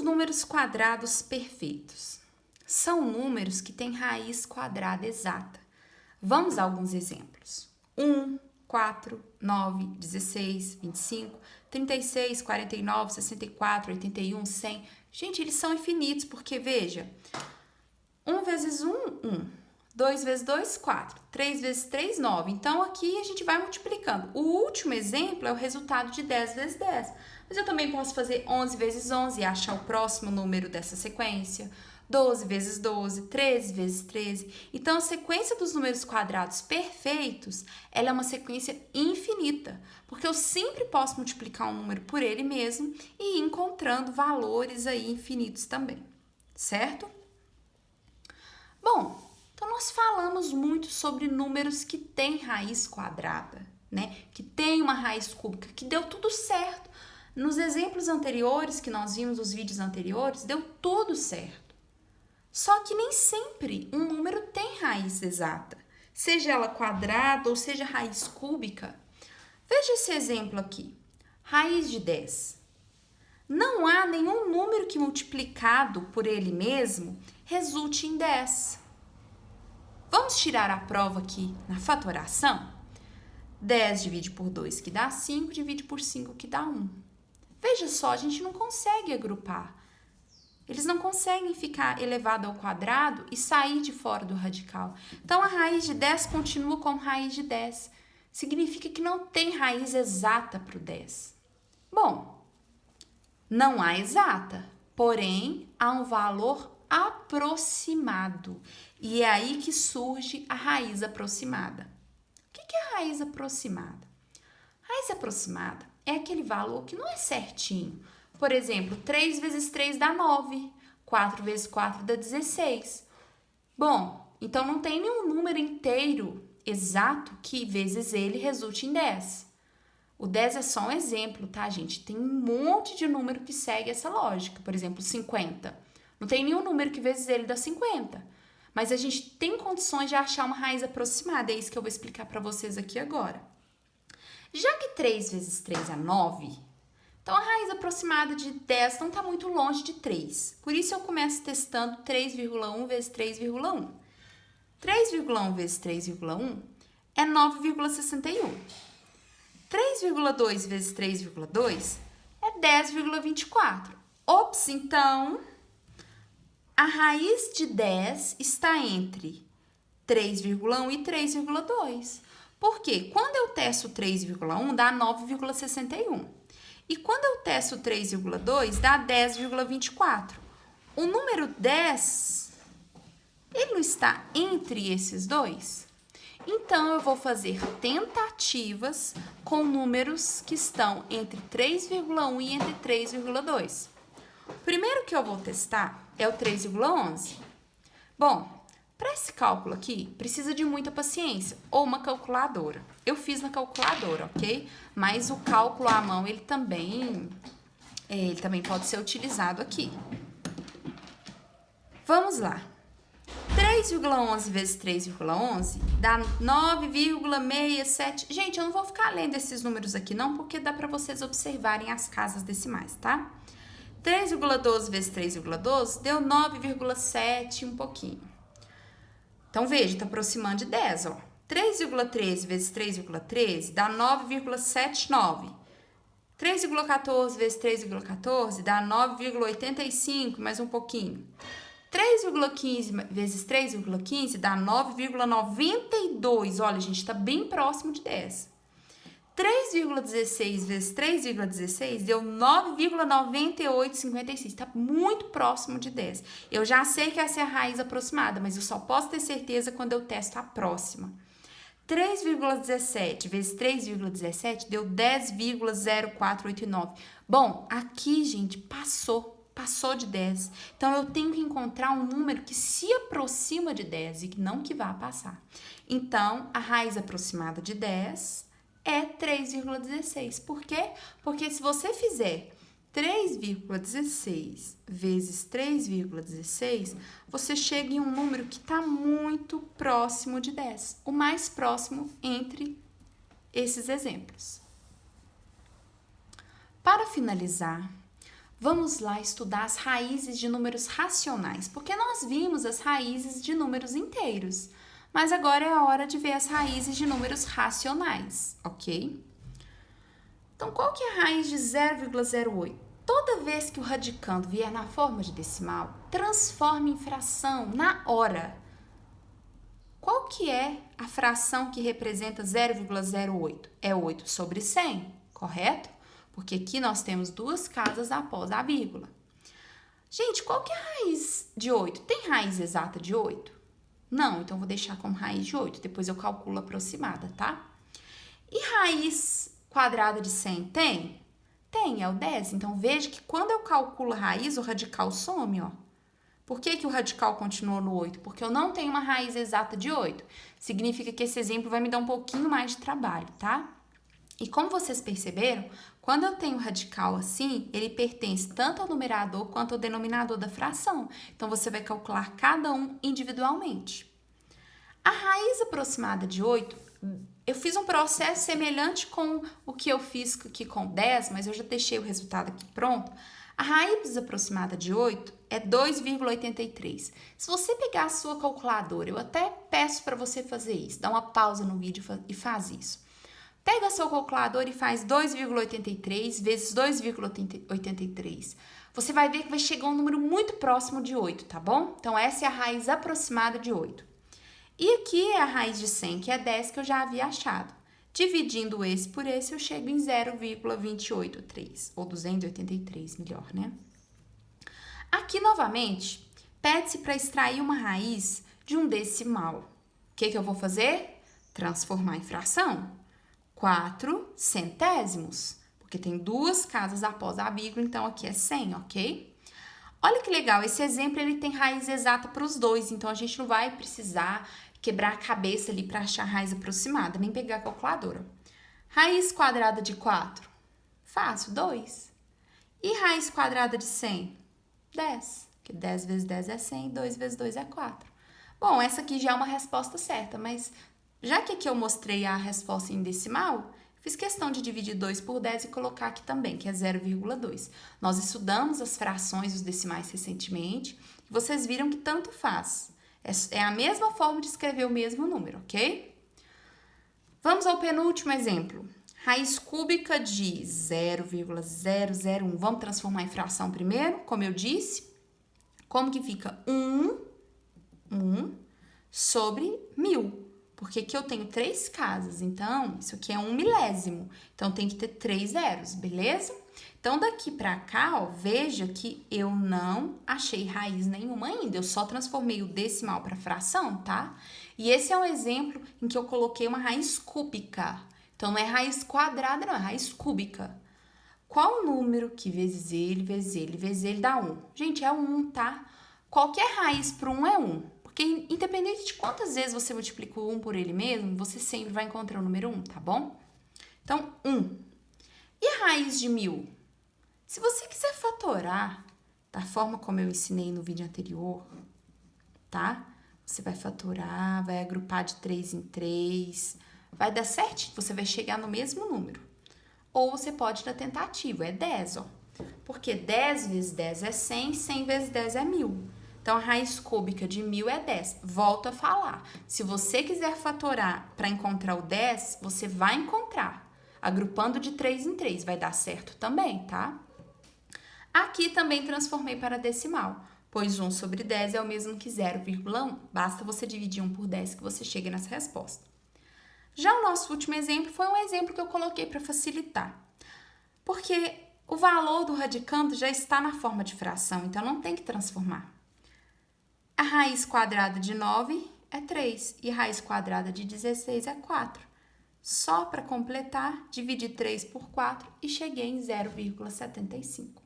os números quadrados perfeitos? São números que têm raiz quadrada exata. Vamos a alguns exemplos. 1, 4, 9, 16, 25, 36, 49, 64, 81, 100. Gente, eles são infinitos, porque, veja, 1 vezes 1, 1. 2 vezes 2, 4. 3 vezes 3, 9. Então, aqui a gente vai multiplicando. O último exemplo é o resultado de 10 vezes 10. Mas eu também posso fazer 11 vezes 11 e achar o próximo número dessa sequência. 12 vezes 12, 13 vezes 13. Então, a sequência dos números quadrados perfeitos, ela é uma sequência infinita, porque eu sempre posso multiplicar um número por ele mesmo e ir encontrando valores aí infinitos também, certo? Bom, então nós falamos muito sobre números que têm raiz quadrada, né? Que tem uma raiz cúbica, que deu tudo certo. Nos exemplos anteriores que nós vimos, os vídeos anteriores, deu tudo certo. Só que nem sempre um número tem raiz exata, seja ela quadrada ou seja raiz cúbica. Veja esse exemplo aqui, raiz de 10. Não há nenhum número que multiplicado por ele mesmo resulte em 10. Vamos tirar a prova aqui na fatoração? 10 divide por 2 que dá 5, divide por 5 que dá 1. Veja só, a gente não consegue agrupar. Eles não conseguem ficar elevado ao quadrado e sair de fora do radical. Então, a raiz de 10 continua como raiz de 10. Significa que não tem raiz exata para o 10. Bom, não há exata, porém, há um valor aproximado. E é aí que surge a raiz aproximada. O que é a raiz aproximada? A raiz aproximada é aquele valor que não é certinho. Por exemplo, 3 vezes 3 dá 9, 4 vezes 4 dá 16. Bom, então não tem nenhum número inteiro exato que vezes ele resulte em 10. O 10 é só um exemplo, tá, gente? Tem um monte de número que segue essa lógica. Por exemplo, 50. Não tem nenhum número que vezes ele dá 50. Mas a gente tem condições de achar uma raiz aproximada. É isso que eu vou explicar para vocês aqui agora. Já que 3 vezes 3 é 9, então a raiz aproximada de 10 não está muito longe de 3. Por isso eu começo testando 3,1 vezes 3,1. 3,1 vezes 3,1 é 9,61. 3,2 vezes 3,2 é 10,24. Ops, então a raiz de 10 está entre 3,1 e 3,2. Por quê? Quando eu testo 3,1 dá 9,61. E quando eu testo 3,2 dá 10,24. O número 10, ele não está entre esses dois? Então, eu vou fazer tentativas com números que estão entre 3,1 e entre 3,2. O primeiro que eu vou testar é o 3,11. Bom, para esse cálculo aqui, precisa de muita paciência ou uma calculadora. Eu fiz na calculadora, ok? Mas o cálculo à mão, ele também pode ser utilizado aqui. Vamos lá. 3,11 vezes 3,11 dá 9,67. Gente, eu não vou ficar lendo esses números aqui não, porque dá para vocês observarem as casas decimais, tá? 3,12 vezes 3,12 deu 9,7 um pouquinho. Então, veja, tá aproximando de 10, ó. 3,13 vezes 3,13 dá 9,79. 3,14 vezes 3,14 dá 9,85, mais um pouquinho. 3,15 vezes 3,15 dá 9,92. Olha, gente, tá bem próximo de 10. 3,16 vezes 3,16 deu 9,9856. Tá muito próximo de 10. Eu já sei que essa é a raiz aproximada, mas eu só posso ter certeza quando eu testo a próxima. 3,17 vezes 3,17 deu 10,0489. Bom, aqui, gente, passou de 10. Então, eu tenho que encontrar um número que se aproxima de 10 e que não que vá passar. Então, a raiz aproximada de 10 é 3,16. Por quê? Porque se você fizer 3,16 vezes 3,16, você chega em um número que está muito próximo de 10. O mais próximo entre esses exemplos. Para finalizar, Vamos lá estudar as raízes de números racionais, porque nós vimos as raízes de números inteiros, mas agora é a hora de ver as raízes de números racionais, ok? Então, qual que é a raiz de 0,08? Toda vez que o radicando vier na forma de decimal, transforma em fração na hora. Qual que é a fração que representa 0,08? É 8 sobre 100, correto? Porque aqui nós temos duas casas após a vírgula. Gente, qual que é a raiz de 8? Tem raiz exata de 8? Não, então vou deixar como raiz de 8, depois eu calculo aproximada, tá? E raiz quadrada de 100 tem? Tem, é o 10. Então, veja que quando eu calculo a raiz, o radical some, ó. Por que o radical continua no 8? Porque eu não tenho uma raiz exata de 8. Significa que esse exemplo vai me dar um pouquinho mais de trabalho, tá? E como vocês perceberam, quando eu tenho radical assim, ele pertence tanto ao numerador quanto ao denominador da fração. Então, você vai calcular cada um individualmente. A raiz aproximada de 8, eu fiz um processo semelhante com o que eu fiz aqui com 10, mas eu já deixei o resultado aqui pronto. A raiz aproximada de 8 é 2,83. Se você pegar a sua calculadora, eu até peço para você fazer isso, dá uma pausa no vídeo e faz isso. Pega a sua calculadora e faz 2,83 vezes 2,83. Você vai ver que vai chegar um número muito próximo de 8, tá bom? Então, essa é a raiz aproximada de 8. E aqui é a raiz de 100, que é 10, que eu já havia achado. Dividindo esse por esse, eu chego em 0,283, ou 283, melhor, né? Aqui, novamente, pede-se para extrair uma raiz de um decimal. O que eu vou fazer? Transformar em fração. 4 centésimos, porque tem duas casas após a vírgula, então aqui é 100, ok? Olha que legal, esse exemplo ele tem raiz exata para os dois, então a gente não vai precisar quebrar a cabeça ali para achar a raiz aproximada, nem pegar a calculadora. Raiz quadrada de 4? Fácil, 2. E raiz quadrada de 100? 10, porque 10 vezes 10 é 100, 2 vezes 2 é 4. Bom, essa aqui já é uma resposta certa, mas já que aqui eu mostrei a resposta em decimal, fiz questão de dividir 2 por 10 e colocar aqui também, que é 0,2. Nós estudamos as frações e os decimais recentemente, e vocês viram que tanto faz. É a mesma forma de escrever o mesmo número, ok? Vamos ao penúltimo exemplo. Raiz cúbica de 0,001. Vamos transformar em fração primeiro, como eu disse. Como que fica? 1 sobre 1000. Porque aqui eu tenho 3 casas, então isso aqui é 1 milésimo. Então tem que ter 3 zeros, beleza? Então daqui pra cá, ó, veja que eu não achei raiz nenhuma ainda. Eu só transformei o decimal para fração, tá? E esse é um exemplo em que eu coloquei uma raiz cúbica. Então não é raiz quadrada, não, é raiz cúbica. Qual número que vezes ele, vezes ele, vezes ele dá 1? Gente, é 1, tá? Qualquer raiz para 1 é 1. Porque independente de quantas vezes você multiplica o 1 por ele mesmo, você sempre vai encontrar o número 1, tá bom? Então, 1. E a raiz de 1000? Se você quiser fatorar da forma como eu ensinei no vídeo anterior, tá? Você vai fatorar, vai agrupar de 3 em 3, vai dar certinho, você vai chegar no mesmo número. Ou você pode dar tentativa, é 10, ó. Porque 10 vezes 10 é 100, 100 vezes 10 é 1000. Então, a raiz cúbica de 1000 é 10. Volto a falar. Se você quiser fatorar para encontrar o 10, você vai encontrar. Agrupando de 3 em 3, vai dar certo também, tá? Aqui também transformei para decimal, pois 1 sobre 10 é o mesmo que 0,1. Basta você dividir 1 por 10 que você chega nessa resposta. Já o nosso último exemplo foi um exemplo que eu coloquei para facilitar. Porque o valor do radicando já está na forma de fração, então não tem que transformar. A raiz quadrada de 9 é 3 e a raiz quadrada de 16 é 4. Só para completar, dividi 3 por 4 e cheguei em 0,75.